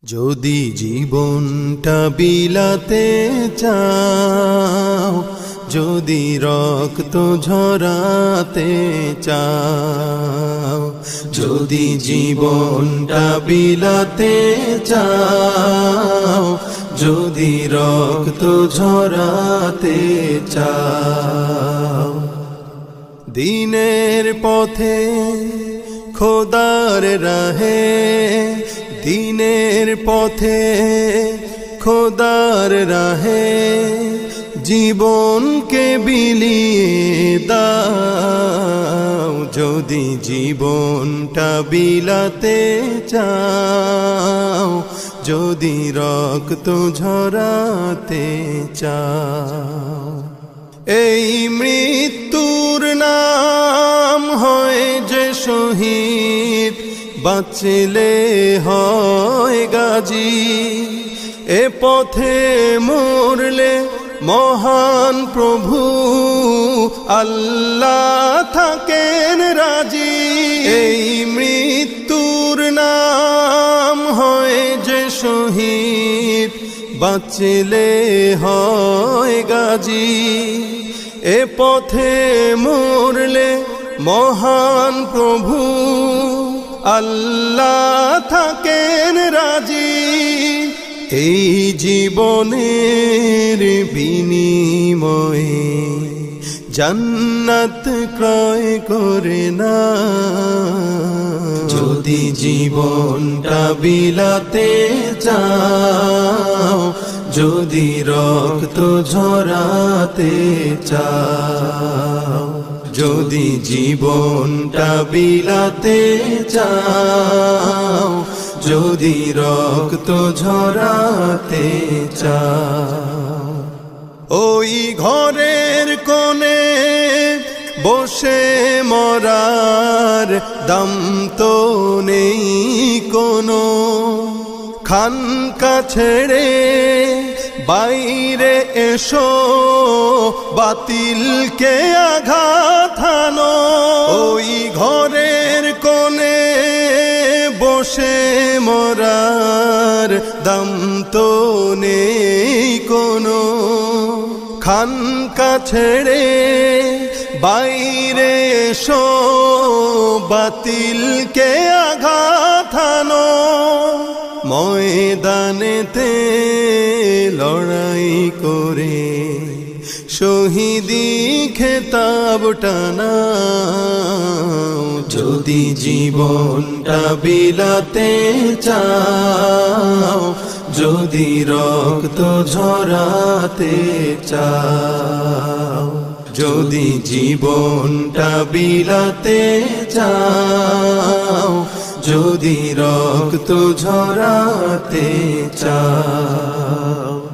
যদি জীবনটা বিলাতে চাও, যদি রক্ত ঝরাতে চাও, যদি জীবনটা বিলাতে চাও, যদি রক্ত ঝরাতে চাও, দিনের পথে খোদার রাহে, দিনের পথে খোদার রাহে জীবনকে বিলিয়ে দাও। যদি জীবনটা বিলাতে চাও, যদি রক্ত ঝরাতে চাও, এই মৃত্যুর নাম হয় যে শহীদ, বাঁচলে হয় গাজী। এ পথে মরলে মহান প্রভু আল্লাহ থাকেন রাজি। এই মৃত্যুর নাম হয় যে শহীদ, বাঁচলে হয় গাজী। এ পথে মরলে মহান প্রভু আল্লাহ থাকেন রাজি। এই জীবনের বিনিময়ে জান্নাত ক্রয় করে না। যদি জীবনটা বিলাতে চাও, যদি রক্ত ঝরাতে চাও, যদি জীবনটা বিলাতে চাও, যদি রক্ত ঝরাতে চাও, ওই ঘরের কোণে বসে মরার দম তো নেই কোনো। খানকা ছেড়ে বাইরে এসো, বাতিলকে আঘাত হানো। ওই ঘরের কোণে বসে মরার দম তো নেই কোনো। খানকা ছেড়ে বাইরে এসো, বাতিলকে আঘাত হানো। ময়দানেতে লড়াই করে শহীদি খেতাব টানাও। যদি জীবনটা বিলাতে চাও, যদি রক্ত ঝরাতে চাও, যদি জীবনটা বিলাতে চাও, যদি রক্ত ঝরাতে চাও।